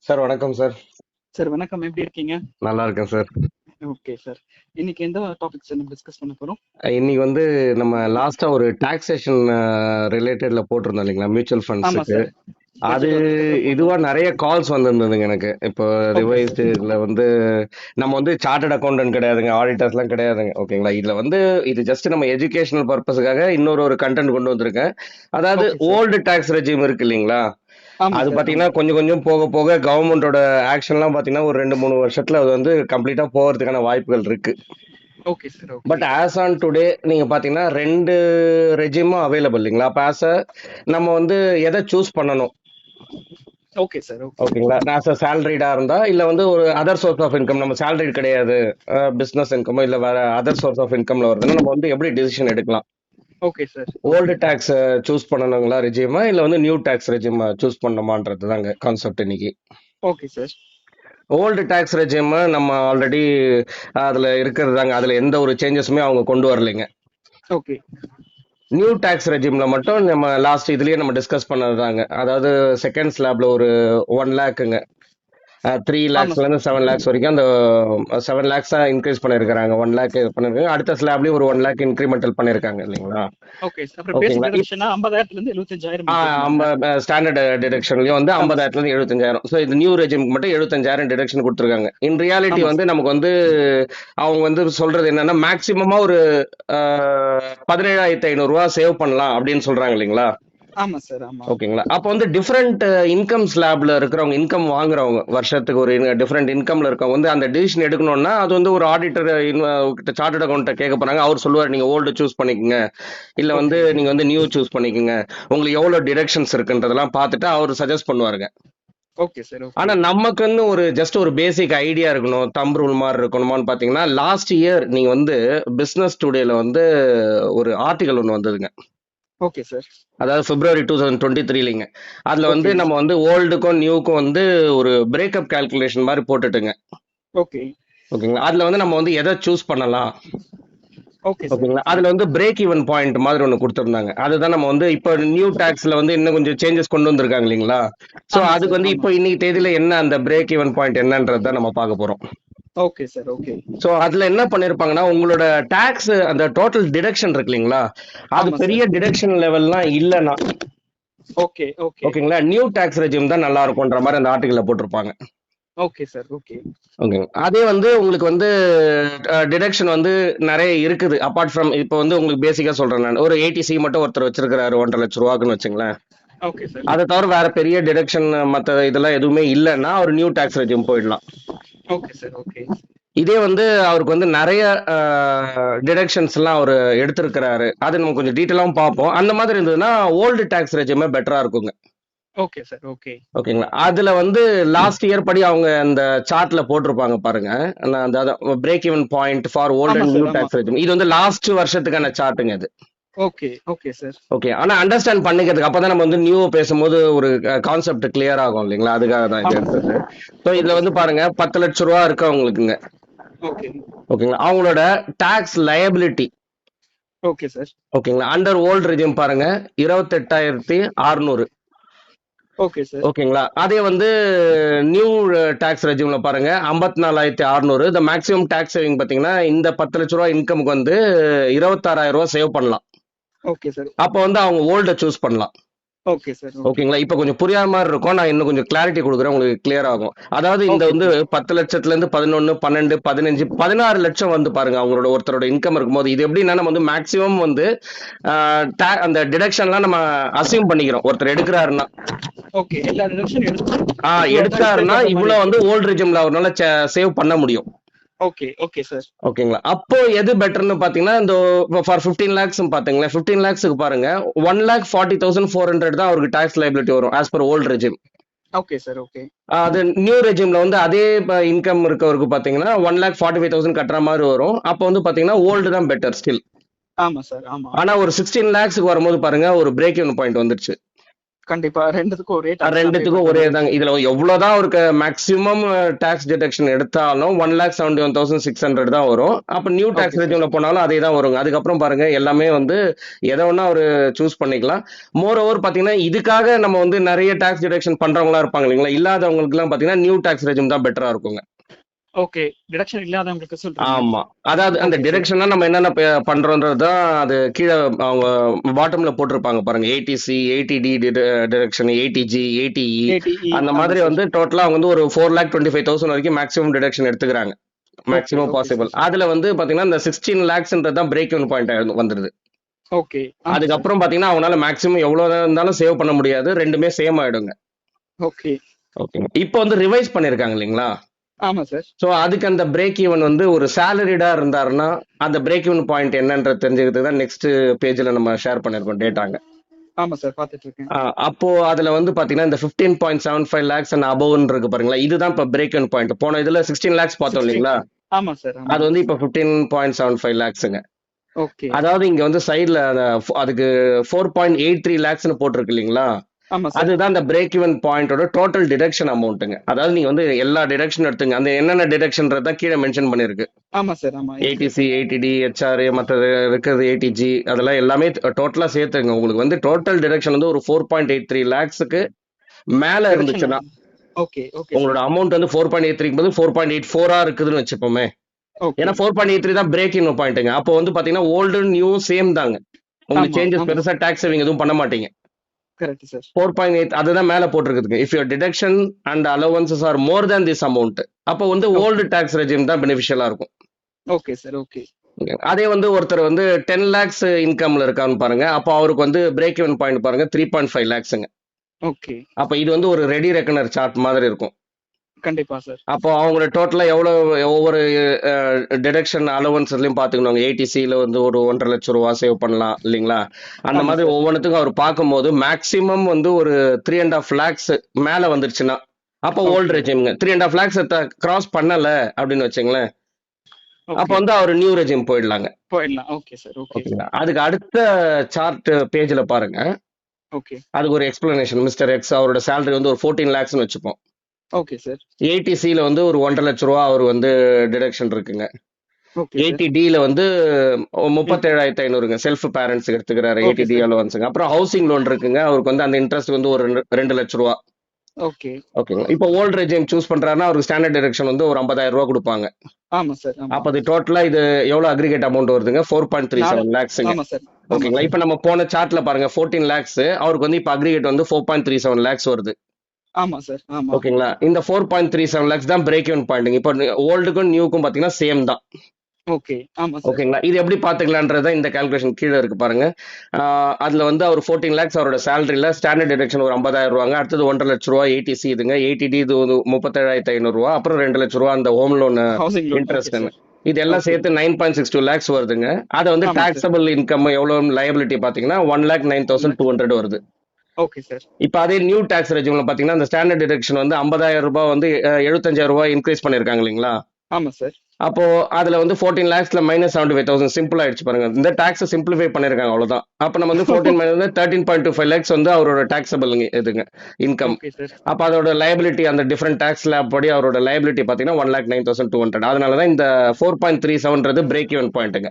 Sir வணக்கம் sir. Sir வணக்கம். எப்படி இருக்கீங்க? நல்லா இருக்கேன் சார். Okay sir. இன்னைக்கு எந்த டாபிக் சார் நம்ம டிஸ்கஸ் பண்ண போறோம்? இன்னைக்கு வந்து நம்ம லாஸ்டா ஒரு டாக்ஸேஷன் ரிலேட்டட்ல போட்டிருந்தோம் இல்லைங்களா, மியூச்சுவல் ஆமா ஃபண்ட்ஸுக்கு. சார். அது பட்ஜெட் ஒர்க்குக்கு அப்புறம் இதுவா போட்டோம். நிறைய கால்ஸ் வந்திருந்ததுங்க எனக்கு. இப்போ ஓகே சார். ரிவைஸ்டு இதுல வந்து நம்ம வந்து சார்ட்டர்ட் அக்கௌண்டன்ட் கிடையாதுங்க, ஆடிட்டர்ஸ்லாம் கிடையாதுங்க. ஓகேங்களா, இதுல வந்து இது ஜஸ்ட் நம்ம எஜுகேஷனல் பர்பஸுக்காக இன்னொரு கண்டென்ட் கொண்டு வந்திருக்கேன். அதாவது okay sir. Old tax regime இருக்கு இல்லைங்களா, ஆமா அது சார். பாத்தீங்கன்னா ஆமா. கொஞ்சம் கொஞ்சம் போக போக கவர்மெண்டோட ஆக்ஷன்லாம் பாத்தீங்கன்னா ஒரு 2-3 வருஷத்துல அது வந்து கம்ப்ளீட்டா போறதுக்கான வாய்ப்புகள் இருக்கு. Okay sir. Okay. But as on today நீங்க பாத்தீங்கன்னா ரெண்டு ரெஜிமும் அவைலபிள் இல்லைங்களா. அப்ப ஆஸ் அ நம்ம வந்து எதை சூஸ் பண்ணணும்? Okay sir. ஓகே. ஓகேங்களா, ஆஸ் அ சேலரிடா இருந்தா இல்ல வந்து ஒரு அதர் சோர்ஸ் ஆஃப் இன்கம், நம்ம சேலரி கிடையாது, பிசினஸ் இன்கமோ இல்ல வேற அதர் சோர்ஸ் ஆஃப் இன்கம்ல வருதுன்னா நம்ம வந்து எப்படி டிசிஷன் எடுக்கலாம்? Okay sir. Old okay. Tax choose பண்ணணுங்களா ரெஜிமா, இல்ல வந்து நியூ டாக்ஸ் ரெஜிம் சூஸ் பண்ணணுமான்றது தாங்க கான்செப்ட் இன்னைக்கு. Okay sir. Old tax regime நம்ம ஆல்ரெடி அதுல இருக்கிறது தாங்க, அதுல எந்த ஒரு சேஞ்சஸுமே அவங்க கொண்டு வரலைங்க. ஓகே. நியூ டாக்ஸ் ரெஜிம்ல மட்டும் நம்ம லாஸ்ட் இதுலயே நம்ம டிஸ்கஸ் பண்ணதுதாங்க. அதாவது செகண்ட் ஸ்லாப்ல ஒரு 1 லேக்குங்க, 3 lakhsல ஆமா சார். இருந்து 7 lakhs வரைக்கும் அந்த 7 lakhs இன்க்ரீஸ் பண்ணிருக்காங்க. 1 lakh பண்ணிருக்காங்க. அடுத்த ஸ்லாப்லயும் ஒரு 1 lakh இன்க்ரிமெண்டல் பண்ணிருக்காங்க இல்லைங்களா. Okay sir. அப்புறம் பேசிக் ஓகேங்களா. டிடக்ஷனா 50,000 இருந்து 75,000 மெயின்டைன் பண்ணாங்க. ஸ்டாண்டர்ட் டிடக்ஷன்லயும் வந்து ஆமா சார். 50,000 இருந்து 75,000. ஸோ இது நியூ ரெஜிம்க்கு மட்டும் 75,000 டிடக்ஷன் கொடுத்துருக்காங்க. இன் ரியாலிட்டி ஆமா வந்து சார். நமக்கு வந்து அவங்க வந்து சொல்றது என்னன்னா மேக்சிமமா ஒரு 17,500 ரூபா சேவ் பண்ணலாம் அப்படின்னு சொல்றாங்க இல்லைங்களா. ஆமா சார். ஆமா. ஓகேங்களா. அப்போ வந்து டிஃப்ரெண்ட் இன்கம் ஸ்லாப்ல இருக்கிறவங்க, இன்கம் வாங்குறவங்க, வருஷத்துக்கு ஒரு டிஃப்ரெண்ட் இன்கம்ல இருக்கவங்க வந்து அந்த டிசிஷன் எடுக்கணும்னா அது வந்து ஒரு ஆடிட்டர் கிட்ட, சார்ட்டர்ட் அக்கௌண்ட்ட கேட்க போறாங்க. அவர் சொல்லுவார் நீங்க ஓல்டு சூஸ் பண்ணிக்கங்க, இல்ல வந்து ஓகே. நீங்க வந்து நியூ சூஸ் பண்ணிக்கங்க, உங்களுக்கு எவ்வளவு டிடக்ஷன்ஸ் இருக்குன்றதெல்லாம் பார்த்துட்டு அவர் சஜஸ்ட் பண்ணுவாருங்க. Okay sir. ஓகே. ஆனா நமக்கு வந்து ஒரு ஜஸ்ட் ஒரு பேசிக் ஐடியா இருக்கணும், தம் ரூல் மாதிரி இருக்கணுமான்னு பாத்தீங்கன்னா, லாஸ்ட் இயர் நீங்க வந்து பிசினஸ் டுடேல வந்து ஒரு ஆர்டிகல் ஒன்று வந்ததுங்க. Okay sir. அதாவது பிப்ரவரி 2023லிங்க. அதுல வந்து ஓகே. நம்ம வந்து ஓல்டுக்கும் நியூக்கும் வந்து ஒரு பிரேக்கப் கால்குலேஷன் மாதிரி போட்டுட்டுங்க. ஓகே. ஓகேங்களா. அதுல வந்து நம்ம வந்து எதை சூஸ் பண்ணலாம். Okay sir. ஓகேங்களா. ஓகே. அதுல வந்து பிரேக் ஈவன் பாயிண்ட் மாதிரி ஒன்று கொடுத்துருந்தாங்க. அதுதான் நம்ம வந்து இப்போ நியூ டாக்ஸ்ல வந்து இன்னும் கொஞ்சம் சேஞ்சஸ் கொண்டு வந்திருக்காங்க இல்லைங்களா. ஸோ ஆமா அதுக்கு சார். வந்து ஆமா. இப்போ இன்னைக்கு தேதியில என்ன அந்த பிரேக் ஈவன் பாயிண்ட் என்னன்றது தான் நம்ம பார்க்க போறோம். Okay sir. ஓகே. ஸோ அதுல என்ன பண்ணிருப்பாங்கன்னா, உங்களோட டாக்ஸ் அந்த டோட்டல் டிடக்ஷன் இருக்கு இல்லைங்களா, அது ஆமா பெரிய சார். டிடக்ஷன் லெவல்லாம் இல்லைன்னா ஓகே. ஓகே. ஓகேங்களா, நியூ டாக்ஸ் ரெஜிம் தான் நல்லா இருக்கும்ன்ற மாதிரி அந்த ஆர்டிகல்ல போட்டிருப்பாங்க. Okay sir. ஓகே. ஓகேங்க. அதே வந்து உங்களுக்கு வந்து டிடக்ஷன் வந்து நிறைய இருக்குது. அப்பார்ட் ஃப்ரம் இப்போ வந்து உங்களுக்கு பேசிக்கா சொல்றேன் நான், ஒரு ஏடிசி மட்டும் ஒருத்தர் வச்சிருக்கிறாரு 1,50,000 வச்சுங்களேன். Okay sir. அதை தவிர வேற பெரிய டிடக்ஷன் மற்ற இதெல்லாம் எதுவுமே இல்லைன்னா ஒரு நியூ டாக்ஸ் ரெஜிம் போயிடலாம். Okay sir. ஓகே. இதே வந்து அவருக்கு வந்து நிறைய டிடக்ஷன்ஸ் எல்லாம் அவர் எடுத்திருக்கிறாரு, அது நம்ம கொஞ்சம் டீட்டெயிலாவும் பார்ப்போம். அந்த மாதிரி இருந்ததுன்னா ஓல்டு டாக்ஸ் ரெஜிமே பெட்டரா இருக்குங்க. Okay sir. ஓகே. ஓகேங்களா. அதுல வந்து லாஸ்ட் இயர் படி அவங்க அந்த சார்ட்ல போட்டிருப்பாங்க பாருங்க. நான் அந்த break even point for volt ஆமா அண்ட் நியூ சார். ஆமா. டாக்ஸ் ரெஜிம், இது வந்து லாஸ்ட் வருஷத்துக்கான சார்ட்டுங்க இது. ஓகே. Okay sir. ஓகே. ஆனா அண்டர்ஸ்டாண்ட் பண்ணிக்கிறதுக்கு அப்பதான் நம்ம வந்து நியூ பேசும்போது ஒரு கான்செப்ட் கிளியர் ஆகும் இல்லைங்களா, அதுக்காக தான் இது ஆமா சார். எடுத்தது. ஸோ இதுல ஓகே வந்து சார். பாருங்க 10,00,000 ரூபா இருக்கு அவங்களுக்குங்க. ஓகே. ஓகேங்களா. அவங்களோட டாக்ஸ் லயபிலிட்டி ஓகே சார். ஓகேங்களா அண்டர் ஓல்ட் ரெஜிம் பாருங்க 28,600. Okay sir. ஓகேங்களா. அதே வந்து நியூ டாக்ஸ் ரெஜிம்ல பாருங்க 54,600. இந்த மேக்ஸிமம் டாக்ஸ் சேவிங் பாத்தீங்கன்னா இந்த 10,00,000 ரூபா இன்கமுக்கு வந்து 26,000 ரூபா சேவ் பண்ணலாம். Okay sir. அப்போ வந்து அவங்க ஓல்ட சூஸ் பண்ணலாம். Okay sir. ஓகே. ஓகேங்களா. இப்ப கொஞ்சம் புரியாத மாதிரி இருக்கும், நான் இன்னும் கொஞ்சம் கிளாரிட்டி கொடுக்குறேன், உங்களுக்கு கிளியர் ஆகும். அதாவது இந்த ஓகே வந்து சார். 10 லட்சத்துல இருந்து 11, 12, 15, 16 லட்சம் வந்து பாருங்க அவங்களோட ஒருத்தரோட இன்கம் இருக்கும்போது, இது எப்படின்னா நம்ம வந்து மேக்சிமம் வந்து அந்த டிடக்ஷன்லாம் நம்ம அசியூம் பண்ணிக்கிறோம் ஒருத்தர் எடுக்கிறாருன்னா. ஓகே. எல்லா டிடக்ஷன் எடுத்து இவ்வளவு தான் எடுத்தாருன்னா எடுத்துன்ற மாதிரி இவ்வளவு இருக்கு. வந்து ஓல்ட் ரெஜிம்ல அவரால சேவ் பண்ண முடியும். ஓகே. Okay sir. ஓகேங்களா. அப்போ எது பெட்டர்னு பாத்தீங்கன்னா, இந்த ஃபார் 15 lakhs பாத்தீங்களா, 15 lakhsக்கு பாருங்க 1,40,400 தான் அவருக்கு டாக்ஸ் லைபிலிட்டி வரும் as per old regime. Okay sir. Okay. அது நியூ ரெஜிம்ல வந்து அதே இன்கம் இருக்கவருக்கு பாத்தீங்கன்னா 1,45,000 கட்டுற மாதிரி வரும். அப்போ வந்து பாத்தீங்கன்னா ஓல்டு தான் பெட்டர் ஸ்டில். ஆமா சார். ஆமா. ஆனா ஒரு 16 lakhsக்கு வரும்போது பாருங்க ஒரு பிரேக் இவன் பாயிண்ட் வந்துருச்சு. கண்டிப்பா ரெண்டுத்துக்கும் ஒரே டாக்ஸ் தான் பே ரெண்டுத்துக்கும் பண்ற ஒரே மாதிரி தாங்க. இருக்கும். இதுல எவ்வளவுதான் ஒரு மேக்ஸிமம் டாக்ஸ் டிடக்ஷன் எடுத்தாலும் 1,71,600 தான் வரும். அப்ப நியூ ஓகே டாக்ஸ் சார். ரெஜிம்ல போனாலும் அதே தான் வருங்க. அதுக்கப்புறம் பாருங்க எல்லாமே வந்து எதை வேணா ஒரு சூஸ் பண்ணிக்கலாம். மோர் ஓவர் பாத்தீங்கன்னா இதுக்காக நம்ம வந்து நிறைய டாக்ஸ் டிடக்ஷன் பண்றவங்களா இருப்பாங்க இல்லைங்களா? இல்லாதவங்களுக்கு எல்லாம் பாத்தீங்கன்னா நியூ டாக்ஸ் ரெஜிம் தான் பெட்டரா இருக்குங்க. ஓகே, டிடக்ஷன் இல்லாதவங்களுக்கு சொல்றீங்க. ஆமா. அதாவது அந்த ஓகே சார். டிரெக்ஷனா நம்ம என்னென்ன பண்றோம்ன்றது தான் அது கீழே அவங்க பாட்டம்ல போட்டிருப்பாங்க பாருங்க. ADC, ADT direction, ADG, ADE ADE அந்த ஆமா மாதிரி சார். வந்து டோட்டலா வந்து ஒரு 4,25,000 வரைக்கும் மேக்ஸிமம் டிடக்ஷன் எடுத்துக்கிறாங்க. Okay maximum okay possible. Sir. அதுல வந்து பாத்தீங்கன்னா இந்த 16 லேக்ஸ்ன்றது தான் பிரேக் இவன் பாயிண்ட் வந்துருது. ஓகே ஆமா சார். அதுக்கப்புறம் பாத்தீங்கன்னா அவங்களால மேக்ஸிமம் எவ்வளவு இருந்தாலும் சேவ் பண்ண முடியாது. ரெண்டுமே சேம் ஆயிடுங்க. ஓகே ஓகேங்க. இப்போ வந்து ரிவைஸ் பண்ணிருக்காங்க இல்லைங்களா? ஆமா சார். சோ அதுக்கு அந்த பிரேக் ஈவன் வந்து ஒரு சேலரிடா இருந்தாருன்னா அந்த பிரேக் ஈவன் பாயிண்ட் என்னன்றது தெரிஞ்சுக்கிறதுக்கு தான் நெக்ஸ்ட் பேஜ்ல நம்ம ஷேர் பண்ணிருக்கோம் டேட்டாங்க. ஆமா சார், பாத்துட்டு இருக்கேன். அப்போ அதுல வந்து பாத்தீங்கன்னா இந்த 15.75 லேக்ஸ் அண்ட் அபவ்னு இருக்கு பாருங்களா, இதுதான் இப்ப பிரேக் ஈவன் பாயிண்ட். போன இதுல 16 லேக்ஸ் பார்த்தோம் 16 இல்லைங்களா? ஆமா சார். அது ஆமா. வந்து இப்ப 15.75 லேக்ஸுங்க. ஓகே அதாவது இங்க வந்து சைடுல அதுக்கு 4.83 லேக்ஸ்னு போட்டிருக்கு இல்லைங்களா? ஆமா சார். அதுதான் இந்த பிரேக் ஈவன் பாயிண்டோட டோட்டல் டிடக்ஷன் அமௌண்ட்டுங்க. அதாவது நீங்க வந்து எல்லா டிடக்ஷன் எடுத்துங்க. அந்த என்னென்ன டிடக்ஷன்றது தான் கீழே மென்ஷன் பண்ணிருக்கு. ஆமா சார். ஆமா ஏடிசி, ஏடிடி, ஹெச்ஆர், மற்றது இருக்கிறது ஏடிஜி, அதெல்லாம் எல்லாமே டோட்டலா சேர்த்துங்க. உங்களுக்கு வந்து டோட்டல் டிடக்ஷன் வந்து ஒரு 4.83 லேக்ஸுக்கு மேல டிடக்ஷன். இருந்துச்சுன்னா ஓகே ஓகே உங்களோட சார். அமௌண்ட் வந்து 4.83 போது 4.84 இருக்குதுன்னு வச்சுப்போமே. ஓகே ஏன்னா 4.83 தான் பிரேக் இன் பாயிண்ட்டுங்க. அப்போ வந்து பாத்தீங்கன்னா ஓல்டு நியூ சேம் தாங்க. உங்களுக்கு ஆமா சேஞ்சஸ் ஆமா பெருசா டாக்ஸ் சேவிங் எதுவும் பண்ண மாட்டீங்க. Correct sir. 4.8 அதுதான் மேல போட்டிருக்குதுங்க. If your deduction and allowances are more than this amount, அப்போ வந்து ஓல்டு டாக்ஸ் ரெஜிம் தான் பெனிஃபிஷியலா இருக்கும். Okay sir. ஓகே அதே வந்து ஒருத்தர் வந்து 10 லேக்ஸ் இன்கம்ல இருக்கான்னு பாருங்க. அப்போ அவருக்கு வந்து பிரேக் இவன் பாயிண்ட் பாருங்க 3.5 லேக்ஸுங்க. ஓகே அப்போ இது வந்து ஒரு ரெடி ரெக்கனர் சார்ட் மாதிரி இருக்கும். கண்டிப்பா சார். அப்போ அவங்களோட டோட்டலா எவ்வளவு ஒவ்வொரு டிடக்ஷன் அலவன்ஸ்லயும் பாத்துக்கணும். ஏடிசியில வந்து ஒரு 1,50,000 ரூபா சேவ் பண்ணலாம் இல்லைங்களா? அந்த ஆமா மாதிரி சார். ஒவ்வொன்றுத்துக்கும் அவர் பார்க்கும்போது மேக்சிமம் வந்து ஒரு 3.5 லேக்ஸ் மேல வந்துருச்சுன்னா அப்போ ஓல்டு ஓகே ரெஜிம்ங்க. 3.5 லேக்ஸ் கிராஸ் பண்ணல அப்படின்னு வச்சுங்களேன். அப்போ ஓகே வந்து அவர் நியூ ரெஜிம் போயிடலாங்க. போயிடலாம். Okay sir. ஓகே ஓகேங்களா? அதுக்கு அடுத்த சார்ட் பேஜ்ல பாருங்க. ஓகே அதுக்கு ஒரு எக்ஸ்பிளனேஷன். மிஸ்டர் எக்ஸ் அவரோட சேலரி வந்து ஒரு 14 லேக்ஸ்னு வச்சுப்போம். Okay sir. ஏடிசியில வந்து ஒரு 1,50,000 ரூபா அவர் வந்து டிடக்ஷன் இருக்குங்க. Okay sir. ஏடிடியில வந்து 37,500ங்க. செல்ஃப் பேரண்ட்ஸ்க்கு எடுத்துக்கிறாரு ஓகே ஏடிடி சார். அலவன்ஸுங்க. அப்புறம் ஹவுசிங் லோன் இருக்குங்க. அவருக்கு வந்து அந்த இன்ட்ரெஸ்ட் வந்து ஒரு 2,00,000 ரூபா. ஓகே ஓகேங்க. இப்போ ஓல்டு ரெஜிம் சூஸ் பண்றாருன்னா அவருக்கு ஸ்டாண்டர்ட் டிடக்ஷன் வந்து ஒரு 50,000 ரூபா கொடுப்பாங்க. ஆமா சார். ஆமா அப்ப அது டோட்டலா இது எவ்வளவு அக்ரிகேட் அமௌண்ட் வருதுங்க? 4.37 லேக்ஸ்ங்க. ஆமா சார். ஆமா ஓகேங்களா? சார். இப்ப நம்ம போன சார்ட்ல பாருங்க 14 லேக்ஸ் அவருக்கு வந்து இப்ப அக்ரிகேட் வந்து 4.37 லேக்ஸ் வருது. ஆமா சார். ஆமா ஓகேங்களா? இந்த 4.37 லேக்ஸ் தான் பிரேக் இவன் பாயிண்ட். இப்போ ஓல்டுக்கும் நியூக்கும் பாத்தீங்கன்னா சேம் தான். ஓகே ஆமா சார். ஓகேங்களா? இது எப்படி பாத்துக்கலான்றத இந்த கால்குலேஷன் கீழே இருக்கு பாருங்க. அதுல வந்து அவர் 14 லேக்ஸ் அவரோட சேலரியில ஸ்டாண்டர்ட் டிடக்ஷன் ஒரு 50,000 ரூபாங்க. அடுத்தது 1,50,000 ரூபா ஏடிசி இதுங்க. ஏடிடி இது 37,500 ரூபா. அப்புறம் 2,00,000 ரூபா அந்த home loan housing loan. Okay interest. Sir. இதெல்லாம் ஓகே சேர்த்து 9.62 லேக்ஸ் வருதுங்க. அதை வந்து ஆமா சார். டாக்ஸபிள் இன்கம் எவ்வளவு லைபிலிட்டி பாத்தீங்கன்னா 1,09,200 வருது. Okay sir. இப்ப அதே நியூ டாக்ஸ் ரெஜிம்ல பாத்தீங்கன்னா அந்த ஸ்டாண்டர்ட் டிடக்ஷன் வந்து 50,000 ரூபாய் வந்து 75,000 ரூபாய் இன்க்ரீஸ் பண்ணிருக்காங்க இல்லைங்களா? ஆமா சார். அப்போ அதுல வந்து 14 லேக்ஸ்ல -75,000 சிம்பிள் ஆயிடுச்சு பாருங்க. இந்த டாக்ஸ் சிம்பிளிஃபை பண்ணிருக்காங்க அவ்வளவுதான். அப்ப நம்ம வந்து 14 மைனஸ் 13.25 லேக்ஸ் வந்து அவரோட டாக்ஸபிள் இதுங்க இன்கம். Okay sir. அப்ப அதோட லைபிலிட்டி அந்த டிஃபரெண்ட் டாக்ஸ் ஸ்லாப் படி அவரோட லைபிலிட்டி பாத்தீங்கன்னா 1,09,200. அதனாலதான் இந்த 4.37ன்றது பிரேக் ஈவன் பாயிண்ட்டுங்க.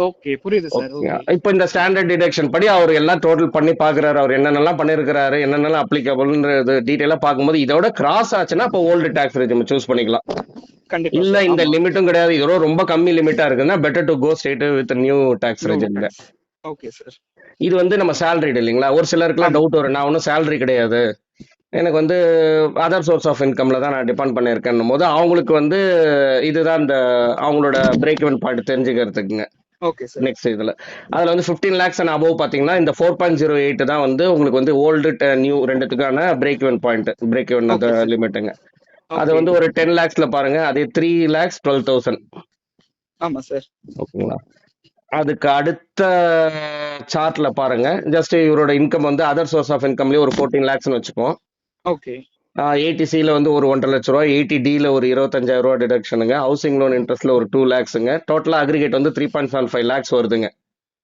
ஓகே புரியுது சார். ஓகே இப்போ இந்த ஸ்டாண்டர்ட் டிடக்ஷன் படி அவர் எல்லாம் டோட்டல் பண்ணி பாக்குறாரு. அவர் என்னென்னலாம் பண்ணிருக்காரு, என்னென்னலாம் அப்ளிகபிள்ன்றது டீடைலா பார்க்கும்போது இதோட கிராஸ் ஆச்சுன்னா அப்போ ஓல்டு டாக்ஸ் ரெஜிம் சூஸ் பண்ணிக்கலாம். கண்டிப்பா இல்ல சார். இந்த ஆமா லிமிட்டும் கிடையாது, இதோட ரொம்ப கம்மி லிமிட்டா இருக்குன்னா better to go straight with new tax regime. Okay sir. இது வந்து நம்ம சேலரிடு இல்லைங்களா? ஒரு சிலருக்குலாம் டவுட் வரும், நான் ஒன்றும் சேலரி கிடையாது, எனக்கு வந்து அதர் சோர்ஸ் ஆஃப் இன்கம்ல தான் நான் டிபெண்ட் பண்ணியிருக்கேன் போது அவங்களுக்கு வந்து இதுதான் இந்த அவங்களோட பிரேக் இவன் பாயிண்ட் தெரிஞ்சுக்கிறதுக்குங்க. Okay sir. நெக்ஸ்ட் இதுல அதுல வந்து 15 லேக்ஸ் அண்ட் அபவ் பாத்தீங்கன்னா இந்த 4.08 தான் வந்து உங்களுக்கு வந்து old new ரெண்டுத்துக்கான break even point, break even லிமிட்டுங்க. அது வந்து ஒரு 10 லேக்ஸ்ல பாருங்க, அதே 3,12,000. ஆமா சார். ஓகேங்களா? அதுக்கு அடுத்த சார்ட்ல பாருங்க, ஜஸ்ட் இவரோட இன்கம் வந்து அதர் சோர்ஸ் ஆஃப் இன்கம்லயே ஒரு 14 லேக்ஸ்னு வச்சுப்போம். ஓகே ஏடிசியில வந்து ஒரு 1,50,000 ரூபாய், ஏடிடியில ஒரு 25,000 ரூபாய் டிடக்ஷனுங்க, ஹவுசிங் லோன் இன்ட்ரெஸ்ட்ல ஒரு 2 லேக்ஸுங்க. டோட்டலா அக்ரிகேட் வந்து 3.75 லேக்ஸ் வருதுங்க.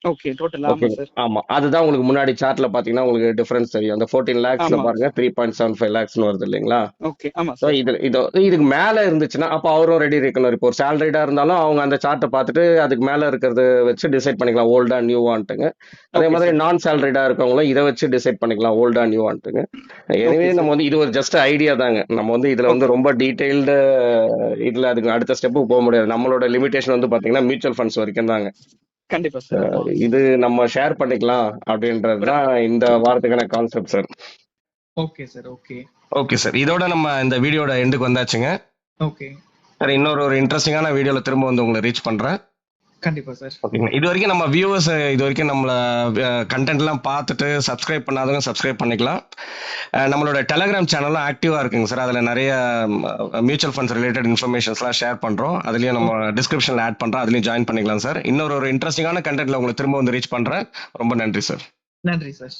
ஓகே டோட்டல் ஆமா ஓகே. சார். ஆமா. அதுதான் உங்களுக்கு முன்னாடி சார்ட்ல பாத்தீங்கன்னா உங்களுக்கு டிஃபரன்ஸ் தெரியும். அந்த 14 லேக்ஸ்ல ஆமா. பாருங்க 3.75 லேக்ஸ்னு வருது இல்லைங்களா? ஓகே ஆமா ஸோ சார். இதுக்கு மேல இருந்துச்சுன்னா அப்போ அவரும் ரெடி இருக்கணும். இப்போ ஒரு சேலரிடா இருந்தாலும் அவங்க அந்த சார்ட்டை பார்த்துட்டு அதுக்கு மேல இருக்கிறது வச்சு டிசைட் பண்ணிக்கலாம் ஓல்டா நியூவான்ட்டுங்க. அதே ஓகே மாதிரி சார். நான் சேலரிடா இருக்கவங்களும் இதை வச்சு டிசைட் பண்ணிக்கலாம் ஓல்டா நியூவான்ட்டுங்க. எனவே ஓகே நம்ம சார். வந்து இது ஒரு ஜஸ்ட் ஐடியா தாங்க. நம்ம வந்து இதுல வந்து ஓகே. ரொம்ப டீடைல்டு இதுல அதுக்கு அடுத்த ஸ்டெப்புக்கு போக முடியாது. நம்மளோட லிமிடேஷன் வந்து பாத்தீங்கன்னா மியூச்சுவல் ஃபண்ட்ஸ் வரைக்கும் தாங்க. கண்டிப்பா சார். ஆமா. இது நம்ம ஷேர் பண்ணிக்கலாம் அப்படின்றது ஒரு தான் இந்த வாரத்துக்கான concept sir. Okay sir. Okay. Okay sir. இதோட நம்ம இந்த வீடியோட எண்டுக்கு வந்தாச்சுங்க. ஓகே. சார் இன்னொரு ஒரு இன்ட்ரெஸ்டிங்கான வீடியோல திரும்ப வந்து உங்களை ரீச் பண்றேன். கண்டிப்பா சார். ஓகேங்களா? இது வரைக்கும் நம்ம வியூவர்ஸ் இது வரைக்கும் நம்மள கண்டென்ட்லாம் பார்த்துட்டு சப்ஸ்கிரைப் பண்ணாதவங்க சப்ஸ்கிரைப் பண்ணிக்கலாம். நம்மளோட டெலகிராம் சேனலும் ஆக்டிவா இருக்குங்க சார். அதில் நிறைய மியூச்சுவல் ஃபண்ட்ஸ் ரிலேட்டட் இன்ஃபர்மேஷன்ஸ்லாம் ஷேர் பண்றோம். அதுலயும் நம்ம டிஸ்கிரிப்ஷன்ல ஆட் பண்றோம். அதுலயும் ஜாயின் பண்ணிக்கலாம் சார். இன்னொரு இன்ட்ரெஸ்டிங்கான கண்டென்ட்ல உங்களை திரும்ப வந்து ரீச் பண்றேன். ரொம்ப நன்றி சார். நன்றி சார்.